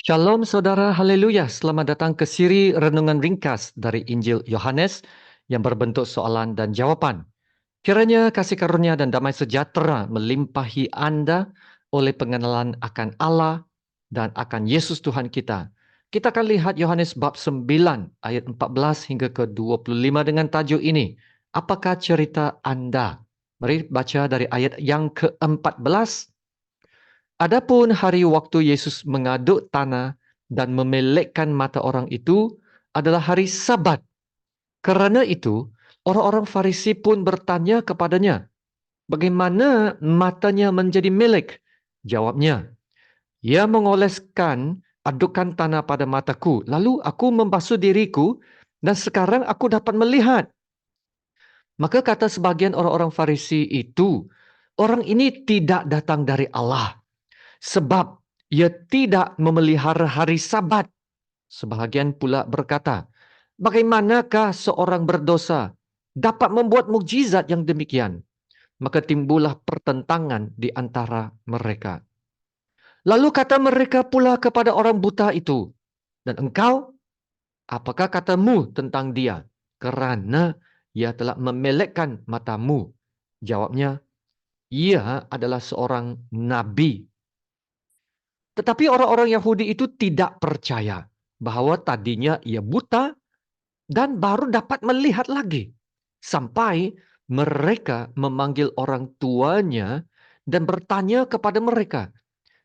Shalom saudara, haleluya. Selamat datang ke siri renungan ringkas dari Injil Yohanes yang berbentuk soalan dan jawaban. Kiranya kasih karunia dan damai sejahtera melimpahi Anda oleh pengenalan akan Allah dan akan Yesus Tuhan kita. Kita akan lihat Yohanes bab 9 ayat 14 hingga ke 25 dengan tajuk ini. Apakah cerita Anda? Mari baca dari ayat yang ke-14. Adapun hari waktu Yesus mengaduk tanah dan memelekkan mata orang itu adalah hari Sabat. Karena itu, orang-orang Farisi pun bertanya kepadanya, bagaimana matanya menjadi melek? Jawabnya, ia mengoleskan adukan tanah pada mataku, lalu aku membasuh diriku dan sekarang aku dapat melihat. Maka kata sebagian orang-orang Farisi itu, orang ini tidak datang dari Allah. Sebab ia tidak memelihara hari Sabat. Sebahagian pula berkata, bagaimanakah seorang berdosa dapat membuat mukjizat yang demikian? Maka timbullah pertentangan di antara mereka. Lalu kata mereka pula kepada orang buta itu, dan engkau, apakah katamu tentang dia? Kerana ia telah memelekkan matamu. Jawabnya, ia adalah seorang nabi. Tetapi orang-orang Yahudi itu tidak percaya bahwa tadinya ia buta dan baru dapat melihat lagi. Sampai mereka memanggil orang tuanya dan bertanya kepada mereka,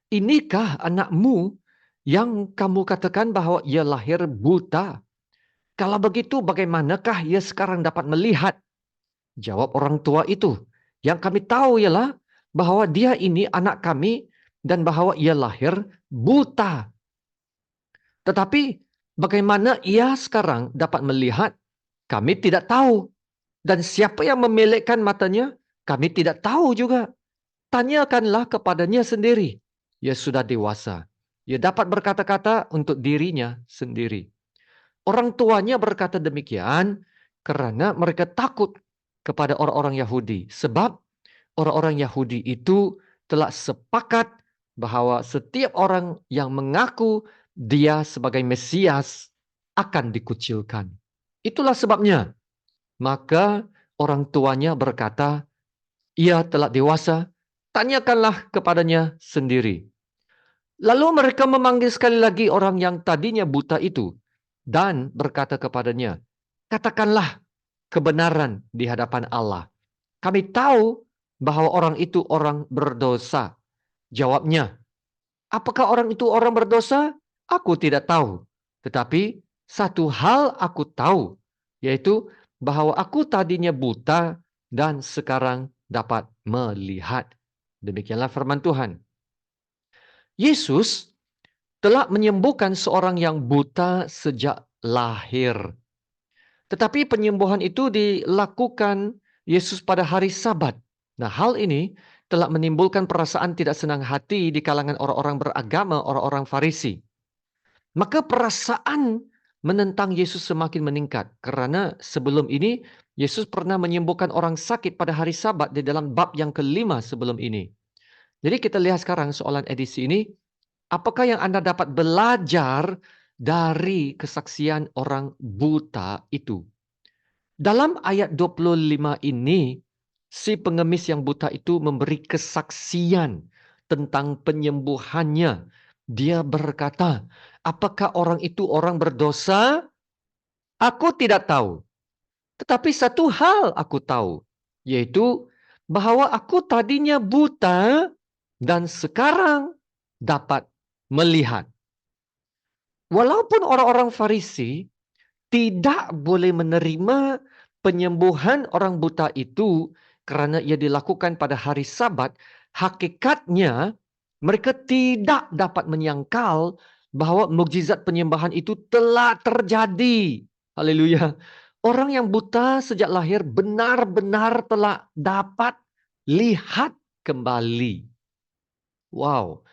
inikah anakmu yang kamu katakan bahwa ia lahir buta? Kalau begitu bagaimanakah ia sekarang dapat melihat? Jawab orang tua itu, yang kami tahu ialah bahwa dia ini anak kami dan bahwa ia lahir buta. Tetapi bagaimana ia sekarang dapat melihat, kami tidak tahu. Dan siapa yang memelekkan matanya, kami tidak tahu juga. Tanyakanlah kepadanya sendiri. Ia sudah dewasa. Ia dapat berkata-kata untuk dirinya sendiri. Orang tuanya berkata demikian karena mereka takut kepada orang-orang Yahudi. Sebab orang-orang Yahudi itu telah sepakat bahwa setiap orang yang mengaku dia sebagai Mesias akan dikucilkan. Itulah sebabnya. Maka orang tuanya berkata, ia telah dewasa, tanyakanlah kepadanya sendiri. Lalu mereka memanggil sekali lagi orang yang tadinya buta itu dan berkata kepadanya, katakanlah kebenaran di hadapan Allah. Kami tahu bahwa orang itu orang berdosa. Jawabnya, apakah orang itu orang berdosa? Aku tidak tahu. Tetapi satu hal aku tahu, yaitu bahwa aku tadinya buta dan sekarang dapat melihat. Demikianlah firman Tuhan. Yesus telah menyembuhkan seorang yang buta sejak lahir. Tetapi penyembuhan itu dilakukan Yesus pada hari Sabat. Nah, hal ini telah menimbulkan perasaan tidak senang hati di kalangan orang-orang beragama, orang-orang Farisi. Maka perasaan menentang Yesus semakin meningkat. Karena sebelum ini, Yesus pernah menyembuhkan orang sakit pada hari Sabat di dalam bab yang kelima sebelum ini. Jadi kita lihat sekarang soalan edisi ini, apakah yang Anda dapat belajar dari kesaksian orang buta itu? Dalam ayat 25 ini, si pengemis yang buta itu memberi kesaksian tentang penyembuhannya. Dia berkata, apakah orang itu orang berdosa? Aku tidak tahu. Tetapi satu hal aku tahu, yaitu bahwa aku tadinya buta dan sekarang dapat melihat. Walaupun orang-orang Farisi tidak boleh menerima penyembuhan orang buta itu karena ia dilakukan pada hari Sabat, hakikatnya mereka tidak dapat menyangkal bahwa mukjizat penyembahan itu telah terjadi. Haleluya. Orang yang buta sejak lahir benar-benar telah dapat lihat kembali. Wow.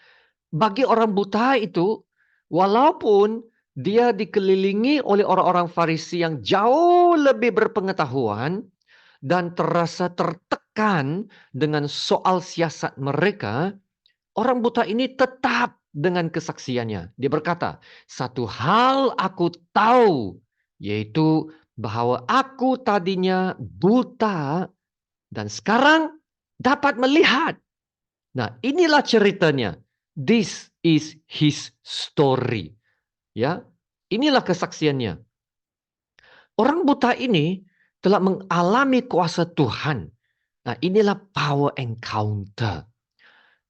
Bagi orang buta itu, walaupun dia dikelilingi oleh orang-orang Farisi yang jauh lebih berpengetahuan dan terasa tertekan dengan soal siasat mereka, orang buta ini tetap dengan kesaksiannya. Dia berkata, satu hal aku tahu, yaitu bahwa aku tadinya buta dan sekarang dapat melihat. Nah, inilah ceritanya. This is his story. Ya, inilah kesaksiannya. Orang buta ini telah mengalami kuasa Tuhan. Nah, inilah power encounter.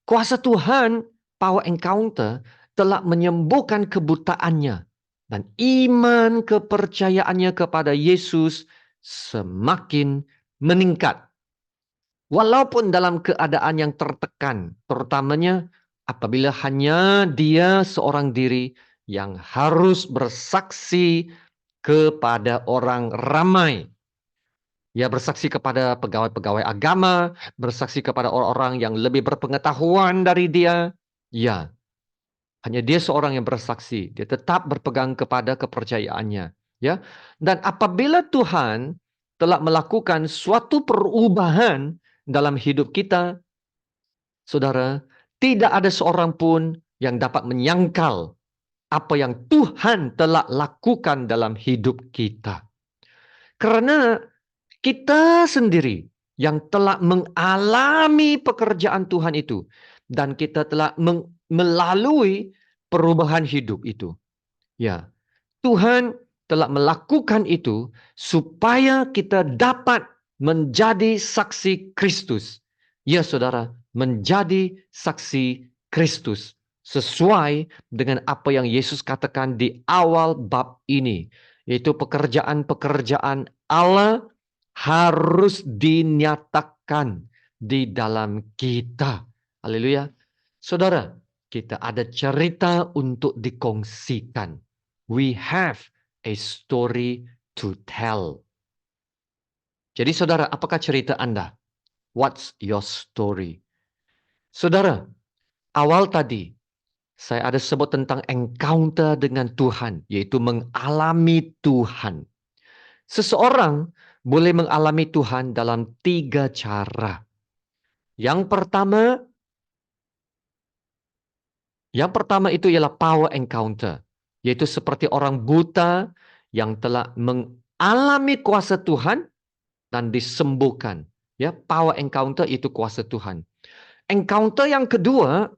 Kuasa Tuhan, power encounter, telah menyembuhkan kebutaannya. Dan iman kepercayaannya kepada Yesus semakin meningkat. Walaupun dalam keadaan yang tertekan, terutamanya apabila hanya dia seorang diri yang harus bersaksi kepada orang ramai. Ya, bersaksi kepada pegawai-pegawai agama, bersaksi kepada orang-orang yang lebih berpengetahuan dari dia. Ya, hanya dia seorang yang bersaksi. Dia tetap berpegang kepada kepercayaannya. Ya, dan apabila Tuhan telah melakukan suatu perubahan dalam hidup kita, saudara, tidak ada seorang pun yang dapat menyangkal apa yang Tuhan telah lakukan dalam hidup kita. Karena kita sendiri yang telah mengalami pekerjaan Tuhan itu. Dan kita telah melalui perubahan hidup itu. Ya, Tuhan telah melakukan itu supaya kita dapat menjadi saksi Kristus. Ya saudara, menjadi saksi Kristus. Sesuai dengan apa yang Yesus katakan di awal bab ini. Yaitu pekerjaan-pekerjaan Allah harus dinyatakan di dalam kita. Haleluya. Saudara, kita ada cerita untuk dikongsikan. We have a story to tell. Jadi saudara, apakah cerita Anda? What's your story? Saudara, awal tadi saya ada sebut tentang encounter dengan Tuhan, yaitu mengalami Tuhan. Seseorang boleh mengalami Tuhan dalam 3 cara. Yang pertama itu ialah power encounter, yaitu seperti orang buta yang telah mengalami kuasa Tuhan dan disembuhkan. Ya, power encounter itu kuasa Tuhan. Encounter yang kedua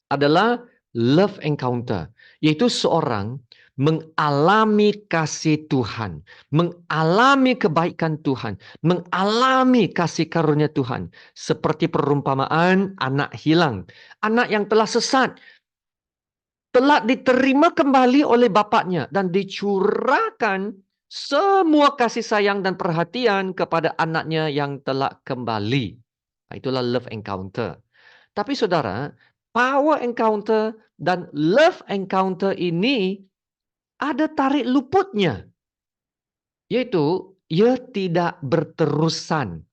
adalah love encounter, yaitu seorang mengalami kasih Tuhan, mengalami kebaikan Tuhan, mengalami kasih karunia Tuhan. Seperti perumpamaan anak hilang. Anak yang telah sesat, telah diterima kembali oleh bapaknya dan dicurahkan semua kasih sayang dan perhatian kepada anaknya yang telah kembali. Nah, itulah love encounter. Tapi saudara, power encounter dan love encounter ini ada tarik luputnya. Yaitu, ia tidak berterusan.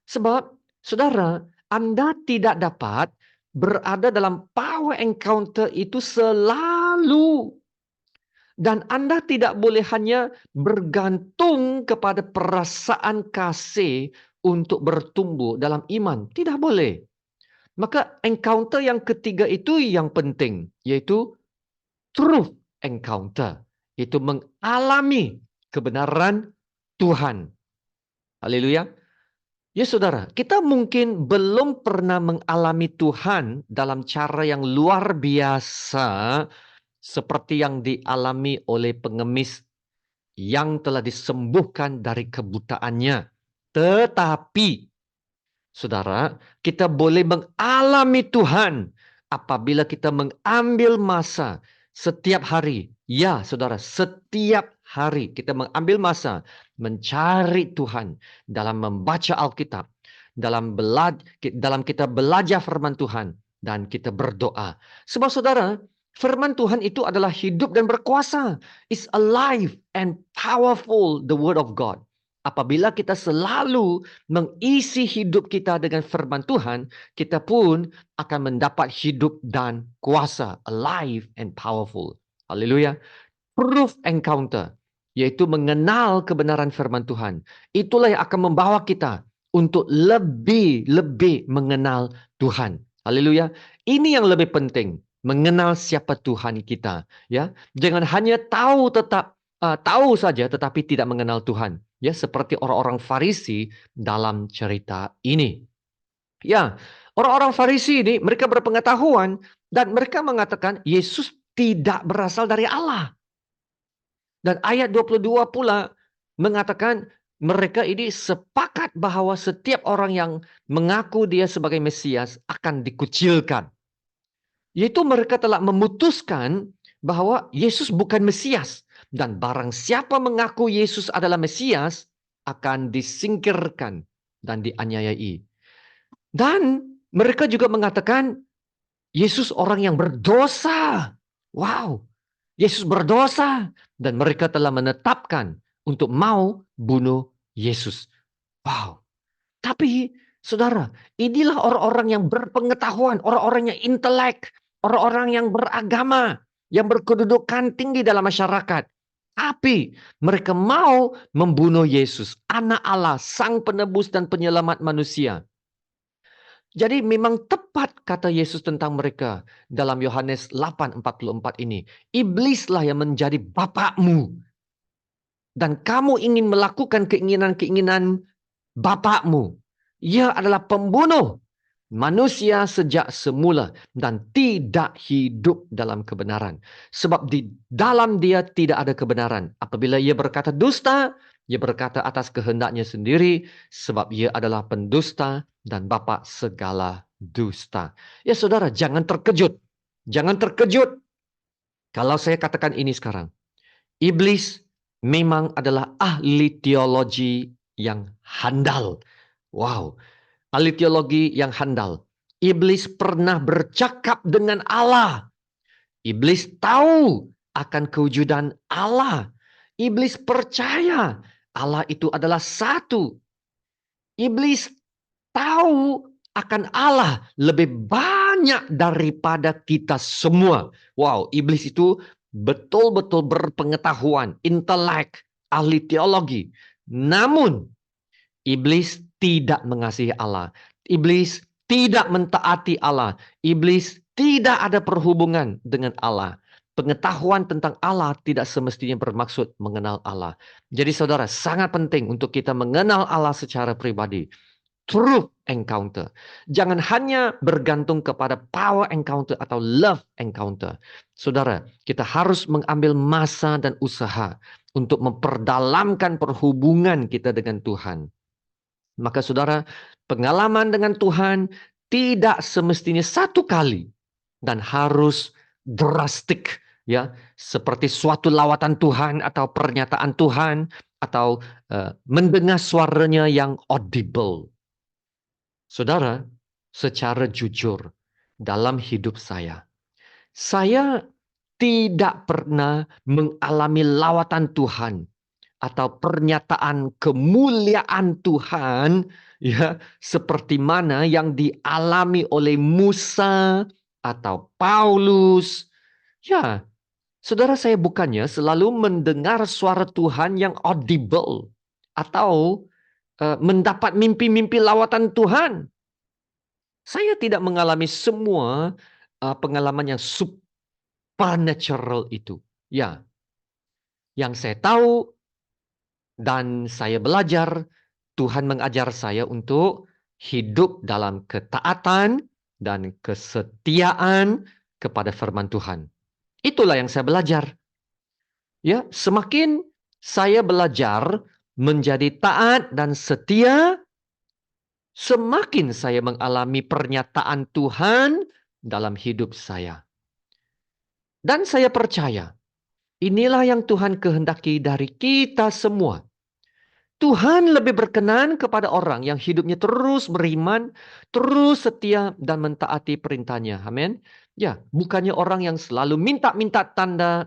Sebab, saudara, Anda tidak dapat berada dalam power encounter itu selalu. Dan Anda tidak boleh hanya bergantung kepada perasaan kasih untuk bertumbuh dalam iman. Tidak boleh. Maka encounter yang ketiga itu yang penting. Yaitu truth encounter. Itu mengalami kebenaran Tuhan. Haleluya. Ya saudara, kita mungkin belum pernah mengalami Tuhan dalam cara yang luar biasa seperti yang dialami oleh pengemis yang telah disembuhkan dari kebutaannya. Tetapi, saudara, kita boleh mengalami Tuhan apabila kita mengambil masa setiap hari. Ya, saudara, setiap hari kita mengambil masa mencari Tuhan dalam membaca Alkitab, dalam kita belajar firman Tuhan, dan kita berdoa. Sebab saudara, firman Tuhan itu adalah hidup dan berkuasa. It's alive and powerful, the word of God. Apabila kita selalu mengisi hidup kita dengan firman Tuhan, kita pun akan mendapat hidup dan kuasa, alive and powerful. Haleluya. Proof encounter, yaitu mengenal kebenaran firman Tuhan. Itulah yang akan membawa kita untuk lebih mengenal Tuhan. Haleluya. Ini yang lebih penting. mengenal siapa Tuhan kita, ya. Jangan hanya tahu saja tetapi tidak mengenal Tuhan, ya, seperti orang-orang Farisi dalam cerita ini. Ya, orang-orang Farisi ini mereka berpengetahuan dan mereka mengatakan Yesus tidak berasal dari Allah. Dan ayat 22 pula mengatakan mereka ini sepakat bahwa setiap orang yang mengaku dia sebagai Mesias akan dikucilkan. Yaitu mereka telah memutuskan bahwa Yesus bukan Mesias. Dan barang siapa mengaku Yesus adalah Mesias akan disingkirkan dan dianiayai. Dan mereka juga mengatakan Yesus orang yang berdosa. Wow, Yesus berdosa. Dan mereka telah menetapkan untuk mau bunuh Yesus. Wow. Tapi, saudara, inilah orang-orang yang berpengetahuan, orang-orang yang intelek, orang-orang yang beragama, yang berkedudukan tinggi dalam masyarakat. Tapi mereka mau membunuh Yesus, anak Allah, sang penebus dan penyelamat manusia. Jadi memang tepat kata Yesus tentang mereka dalam Yohanes 8:44 ini. Iblislah yang menjadi bapakmu. Dan kamu ingin melakukan keinginan-keinginan bapakmu. Ia adalah pembunuh manusia sejak semula dan tidak hidup dalam kebenaran. Sebab di dalam dia tidak ada kebenaran. Apabila ia berkata dusta, ia berkata atas kehendaknya sendiri, sebab ia adalah pendusta dan bapa segala dusta. Ya saudara, jangan terkejut. Jangan terkejut kalau saya katakan ini sekarang. Iblis memang adalah ahli teologi yang handal. Wow, ahli teologi yang handal. Iblis pernah bercakap dengan Allah. Iblis tahu akan kewujudan Allah. Iblis percaya Allah itu adalah satu. Iblis tahu akan Allah lebih banyak daripada kita semua. Wow, iblis itu betul-betul berpengetahuan, intelek, ahli teologi. Namun, iblis tidak mengasihi Allah. Iblis tidak mentaati Allah. Iblis tidak ada perhubungan dengan Allah. Pengetahuan tentang Allah tidak semestinya bermaksud mengenal Allah. Jadi saudara, sangat penting untuk kita mengenal Allah secara pribadi. Truth encounter. Jangan hanya bergantung kepada power encounter atau love encounter. Saudara, kita harus mengambil masa dan usaha untuk memperdalamkan perhubungan kita dengan Tuhan. Maka saudara, pengalaman dengan Tuhan tidak semestinya satu kali dan harus drastik, ya, seperti suatu lawatan Tuhan atau pernyataan Tuhan atau mendengar suaranya yang audible. Saudara, secara jujur dalam hidup saya tidak pernah mengalami lawatan Tuhan atau pernyataan kemuliaan Tuhan, ya, seperti mana yang dialami oleh Musa atau Paulus. Ya, saudara, saya bukannya selalu mendengar suara Tuhan yang audible atau mendapat mimpi-mimpi lawatan Tuhan. Saya tidak mengalami semua pengalaman yang supernatural itu. Ya, yang saya tahu dan saya belajar, Tuhan mengajar saya untuk hidup dalam ketaatan dan kesetiaan kepada firman Tuhan. Itulah yang saya belajar. Ya, semakin saya belajar menjadi taat dan setia, semakin saya mengalami pernyataan Tuhan dalam hidup saya. Dan saya percaya, inilah yang Tuhan kehendaki dari kita semua. Tuhan lebih berkenan kepada orang yang hidupnya terus beriman, terus setia dan mentaati perintahnya. Amin. Ya, bukannya orang yang selalu minta-minta tanda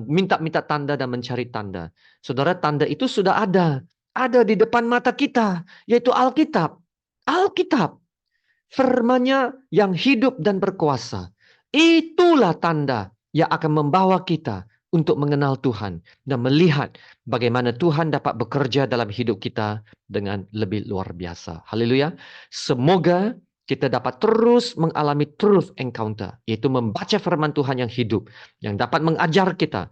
minta-minta tanda dan mencari tanda. Saudara, tanda itu sudah ada di depan mata kita, yaitu Alkitab. Alkitab, firman-Nya yang hidup dan berkuasa. Itulah tanda yang akan membawa kita untuk mengenal Tuhan dan melihat bagaimana Tuhan dapat bekerja dalam hidup kita dengan lebih luar biasa. Haleluya. Semoga kita dapat terus mengalami truth encounter, yaitu membaca firman Tuhan yang hidup, yang dapat mengajar kita,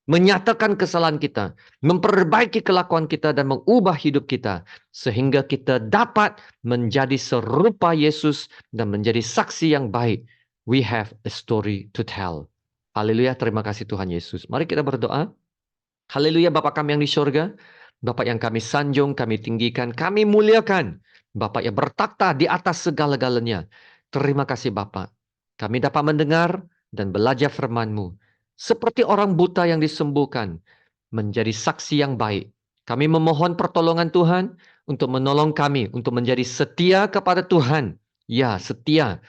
menyatakan kesalahan kita, memperbaiki kelakuan kita, dan mengubah hidup kita, sehingga kita dapat menjadi serupa Yesus dan menjadi saksi yang baik. We have a story to tell. Haleluya, terima kasih Tuhan Yesus. Mari kita berdoa. Haleluya, Bapa kami yang di surga, Bapa yang kami sanjung, kami tinggikan, kami muliakan, Bapa yang bertakhta di atas segala-galanya. Terima kasih Bapa, kami dapat mendengar dan belajar firman-Mu. Seperti orang buta yang disembuhkan, menjadi saksi yang baik. Kami memohon pertolongan Tuhan untuk menolong kami, untuk menjadi setia kepada Tuhan. Ya, setia.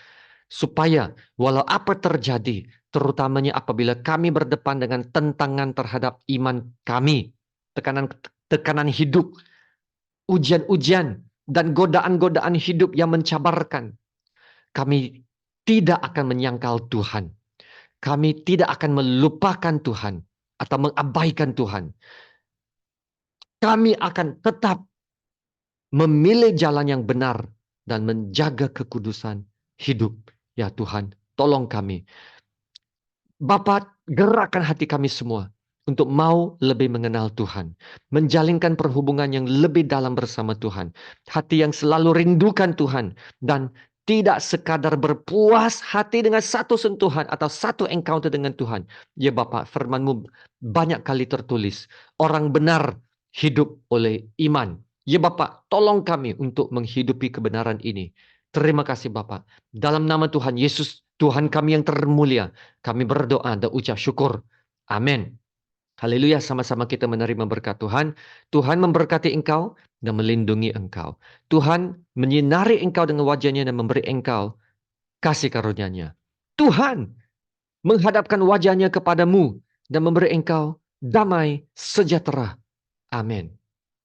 Supaya walau apa terjadi, terutamanya apabila kami berdepan dengan tentangan terhadap iman kami, tekanan hidup, ujian-ujian, dan godaan-godaan hidup yang mencabarkan, kami tidak akan menyangkal Tuhan. Kami tidak akan melupakan Tuhan atau mengabaikan Tuhan. Kami akan tetap memilih jalan yang benar dan menjaga kekudusan hidup. Ya Tuhan, tolong kami. Bapa, gerakkan hati kami semua untuk mau lebih mengenal Tuhan. Menjalinkan perhubungan yang lebih dalam bersama Tuhan. Hati yang selalu rindukan Tuhan. Dan tidak sekadar berpuas hati dengan satu sentuhan atau satu encounter dengan Tuhan. Ya Bapa, firman-Mu banyak kali tertulis. Orang benar hidup oleh iman. Ya Bapa, tolong kami untuk menghidupi kebenaran ini. Terima kasih Bapa. Dalam nama Tuhan Yesus, Tuhan kami yang termulia, kami berdoa dan ucap syukur. Amin. Haleluya, sama-sama kita menerima berkat Tuhan. Tuhan memberkati engkau dan melindungi engkau. Tuhan menyinari engkau dengan wajahnya dan memberi engkau kasih karunia-Nya. Tuhan menghadapkan wajahnya kepadamu dan memberi engkau damai sejahtera. Amin.